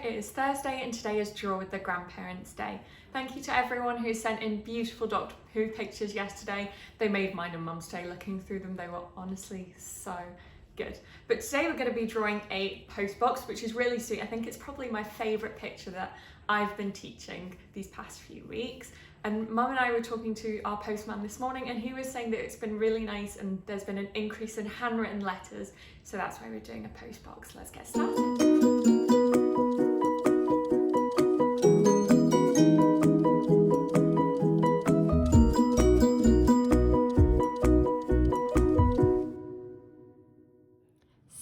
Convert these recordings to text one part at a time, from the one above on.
it is Thursday and today is Draw with the Grandparents Day. Thank you to everyone who sent in beautiful Doctor Who pictures yesterday. They made mine and Mum's day. Looking through them, they were honestly so good. But today we're going to be drawing a postbox, which is really sweet. I think it's probably my favourite picture that I've been teaching these past few weeks. And Mum and I were talking to our postman this morning and he was saying that it's been really nice and there's been an increase in handwritten letters. So that's why we're doing a postbox. Let's get started.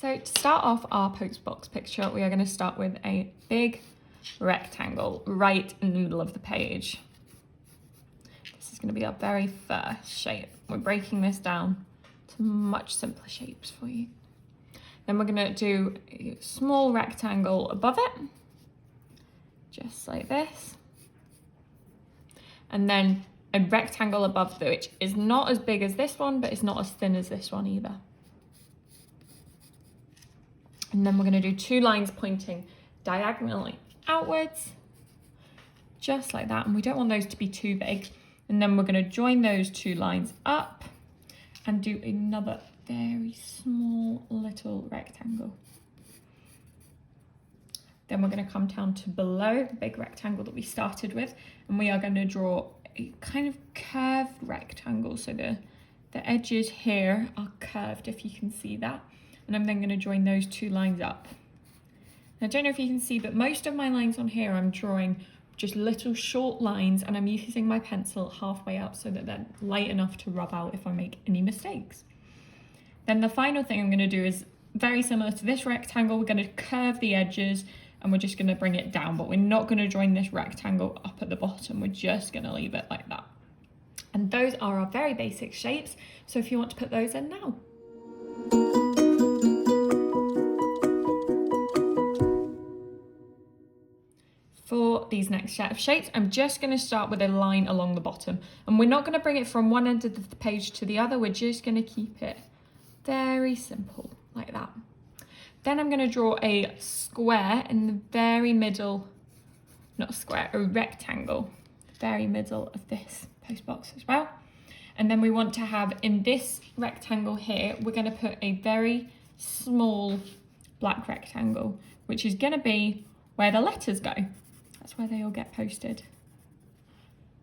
So to start off our postbox picture, we are going to start with a big rectangle right in the middle of the page. This is going to be our very first shape. We're breaking this down to much simpler shapes for you. Then we're going to do a small rectangle above it, just like this. And then a rectangle above it, which is not as big as this one, but it's not as thin as this one either. And then we're going to do two lines pointing diagonally outwards, just like that. And we don't want those to be too big. And then we're going to join those two lines up and do another very small little rectangle. Then we're going to come down to below the big rectangle that we started with, and we are going to draw a kind of curved rectangle. So the edges here are curved, if you can see that. And I'm then going to join those two lines up. I don't know if you can see, but most of my lines on here I'm drawing just little short lines, and I'm using my pencil halfway up so that they're light enough to rub out if I make any mistakes. Then the final thing I'm going to do is very similar to this rectangle. We're going to curve the edges and we're just going to bring it down, but we're not going to join this rectangle up at the bottom. We're just going to leave it like that. And those are our very basic shapes. So if you want to put those in now. For these next set of shapes, I'm just going to start with a line along the bottom, and we're not going to bring it from one end of the page to the other. We're just going to keep it very simple like that. Then I'm going to draw a square in the very middle, not a square, a rectangle, very middle of this postbox as well. And then we want to have in this rectangle here, we're going to put a very small black rectangle, which is going to be where the letters go. That's where they all get posted.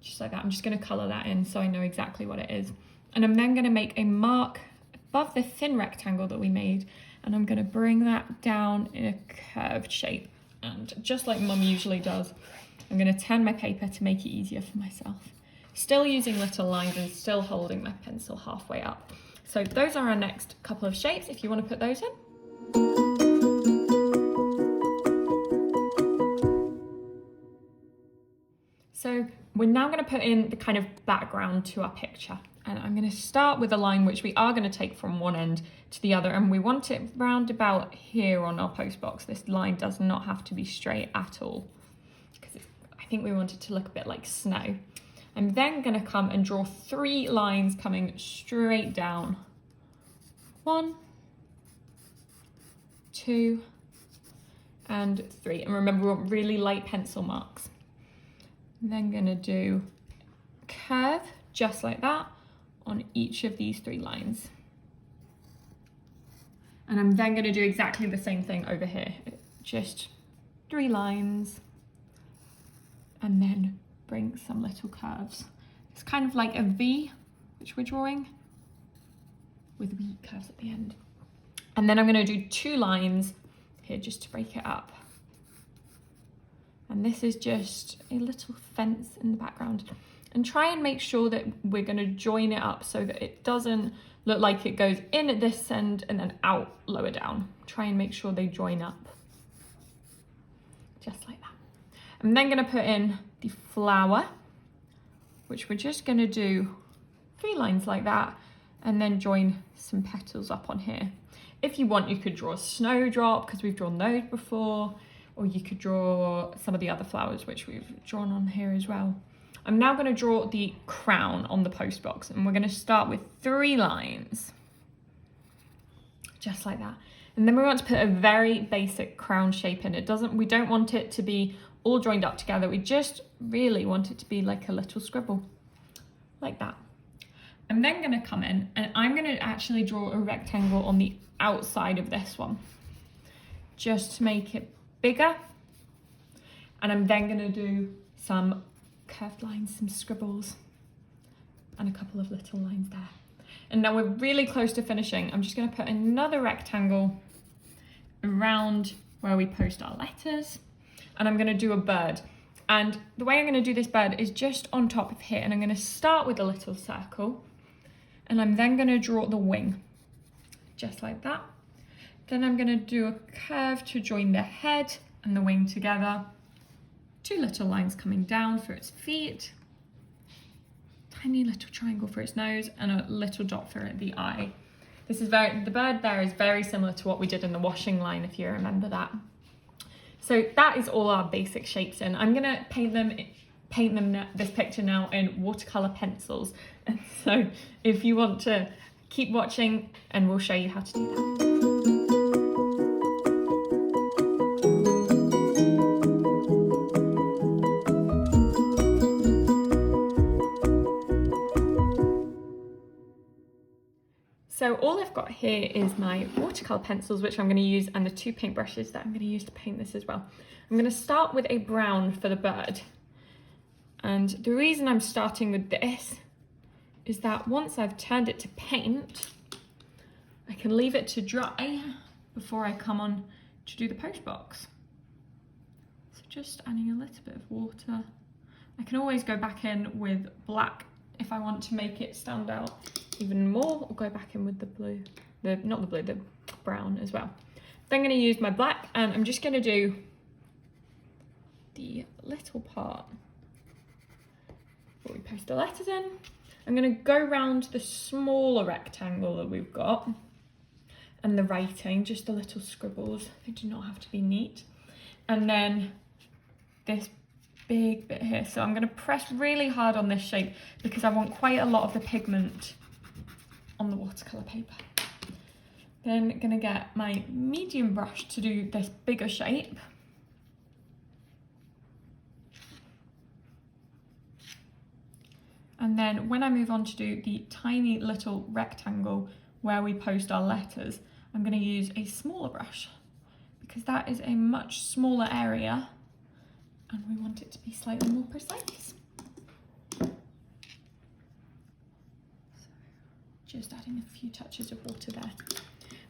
Just like that. I'm just going to colour that in so I know exactly what it is. And I'm then going to make a mark above the thin rectangle that we made, and I'm going to bring that down in a curved shape. And just like Mum usually does, I'm going to turn my paper to make it easier for myself. Still using little lines and still holding my pencil halfway up. So those are our next couple of shapes if you want to put those in. So we're now going to put in the kind of background to our picture. And I'm going to start with a line which we are going to take from one end to the other. And we want it round about here on our postbox. This line does not have to be straight at all, because I think we want it to look a bit like snow. I'm then going to come and draw three lines coming straight down. 1, 2, and 3. And remember, we want really light pencil marks. I'm then going to do curve just like that on each of these three lines. And I'm then going to do exactly the same thing over here. Just 3 lines and then bring some little curves. It's kind of like a V, which we're drawing with wee curves at the end. And then I'm going to do 2 lines here just to break it up. And this is just a little fence in the background. And try and make sure that we're going to join it up so that it doesn't look like it goes in at this end and then out lower down. Try and make sure they join up. Just like that. I'm then going to put in the flower, which we're just going to do 3 lines like that and then join some petals up on here. If you want, you could draw a snowdrop because we've drawn those before. Or you could draw some of the other flowers which we've drawn on here as well. I'm now going to draw the crown on the postbox, and we're going to start with 3 lines. Just like that. And then we want to put a very basic crown shape in. We don't want it to be all joined up together. We just really want it to be like a little scribble, like that. I'm then going to come in and I'm going to actually draw a rectangle on the outside of this one, just to make it bigger. And I'm then going to do some curved lines, some scribbles, and a couple of little lines there. And now we're really close to finishing. I'm just going to put another rectangle around where we post our letters, and I'm going to do a bird. And the way I'm going to do this bird is just on top of here, and I'm going to start with a little circle, and I'm then going to draw the wing, just like that. Then I'm going to do a curve to join the head and the wing together. 2 little lines coming down for its feet, tiny little triangle for its nose, and a little dot for the eye. The bird there is very similar to what we did in the washing line, if you remember that. So that is all our basic shapes in. I'm gonna paint them this picture now in watercolor pencils. And so if you want to keep watching, and we'll show you how to do that. So all I've got here is my watercolor pencils, which I'm going to use, and the 2 paintbrushes that I'm going to use to paint this as well. I'm going to start with a brown for the bird. And the reason I'm starting with this is that once I've turned it to paint, I can leave it to dry before I come on to do the postbox. So just adding a little bit of water. I can always go back in with black if I want to make it stand out even more, or go back in with the blue, the brown as well. Then I'm going to use my black, and I'm just going to do the little part where we post the letters in. I'm going to go around the smaller rectangle that we've got, and the writing, just the little scribbles. They do not have to be neat. And then this big bit here. So I'm going to press really hard on this shape because I want quite a lot of the pigment on the watercolor paper. Then I'm going to get my medium brush to do this bigger shape. And then when I move on to do the tiny little rectangle where we post our letters, I'm going to use a smaller brush because that is a much smaller area and we want it to be slightly more precise. Just adding a few touches of water there.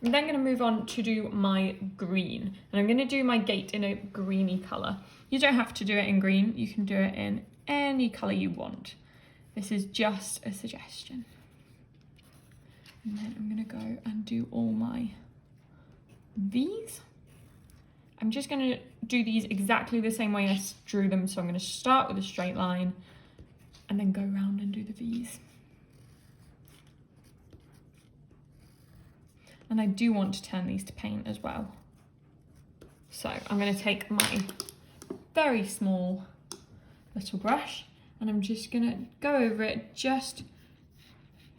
I'm then going to move on to do my green, and I'm going to do my gate in a greeny colour. You don't have to do it in green, you can do it in any colour you want. This is just a suggestion. And then I'm going to go and do all my V's. I'm just going to do these exactly the same way I drew them, so I'm going to start with a straight line and then go round and do the V's. And I do want to turn these to paint as well. So I'm going to take my very small little brush and I'm just going to go over it just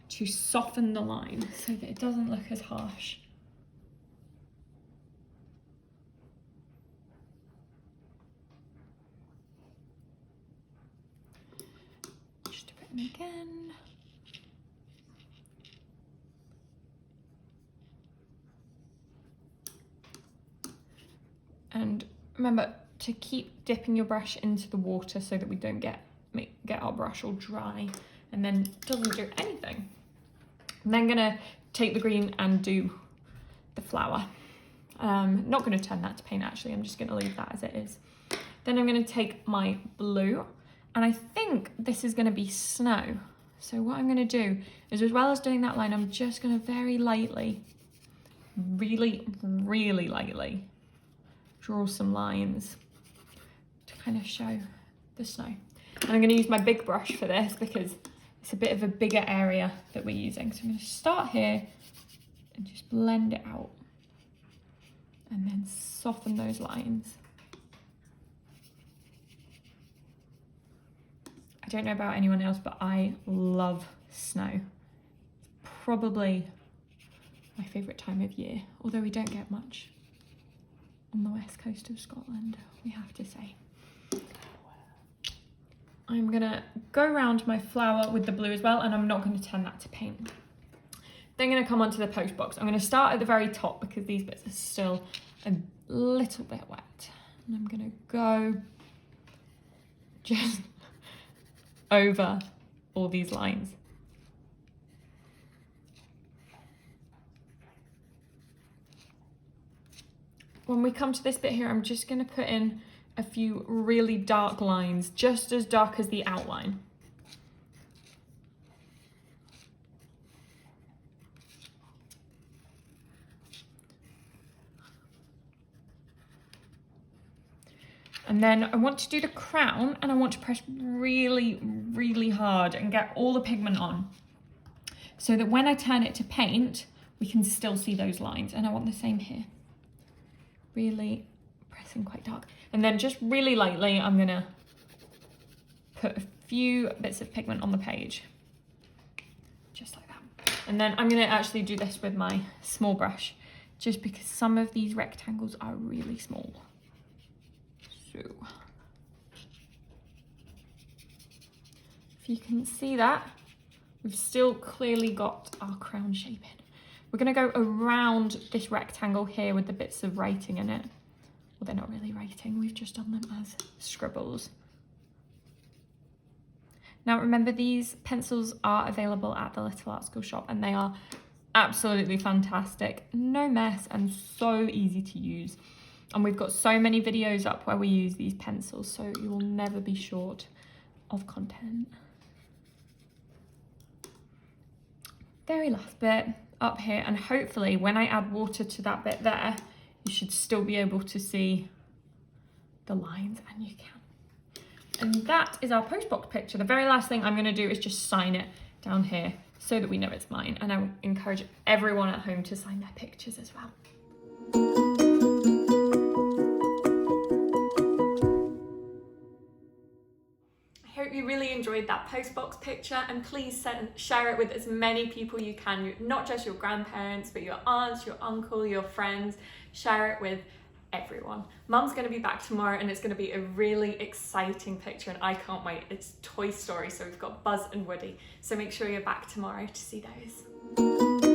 to soften the line so that it doesn't look as harsh. Just do it again. And remember to keep dipping your brush into the water so that we don't get our brush all dry and then it doesn't do anything. I'm then gonna take the green and do the flower. Not gonna turn that to paint actually, I'm just gonna leave that as it is. Then I'm gonna take my blue, and I think this is gonna be snow. So what I'm gonna do is, as well as doing that line, I'm just gonna very lightly, really, really lightly draw some lines to kind of show the snow. And I'm going to use my big brush for this because it's a bit of a bigger area that we're using. So I'm going to start here and just blend it out and then soften those lines. I don't know about anyone else, but I love snow. It's probably my favourite time of year, although we don't get much on the west coast of Scotland, we have to say. I'm gonna go around my flower with the blue as well, and I'm not gonna turn that to paint. Then I'm gonna come onto the post box. I'm gonna start at the very top because these bits are still a little bit wet. And I'm gonna go just over all these lines. When we come to this bit here, I'm just gonna put in a few really dark lines, just as dark as the outline. And then I want to do the crown, and I want to press really, really hard and get all the pigment on so that when I turn it to paint, we can still see those lines. And I want the same here. Really pressing quite dark. And then just really lightly, I'm gonna put a few bits of pigment on the page. Just like that. And then I'm gonna actually do this with my small brush, just because some of these rectangles are really small. So, if you can see that, we've still clearly got our crown shape in. We're gonna go around this rectangle here with the bits of writing in it. Well, they're not really writing, we've just done them as scribbles. Now remember, these pencils are available at the Little Art School shop, and they are absolutely fantastic. No mess and so easy to use. And we've got so many videos up where we use these pencils, so you will never be short of content. Very last bit up here, and hopefully when I add water to that bit there, you should still be able to see the lines, and you can. And that is our postbox picture. The very last thing I'm going to do is just sign it down here so that we know it's mine, and I encourage everyone at home to sign their pictures as well. Hope you really enjoyed that postbox picture, and please share it with as many people you can, not just your grandparents, but your aunts, your uncle, your friends. Share it with everyone. Mum's going to be back tomorrow, and it's going to be a really exciting picture, and I can't wait. It's Toy Story, so we've got Buzz and Woody, so make sure you're back tomorrow to see those.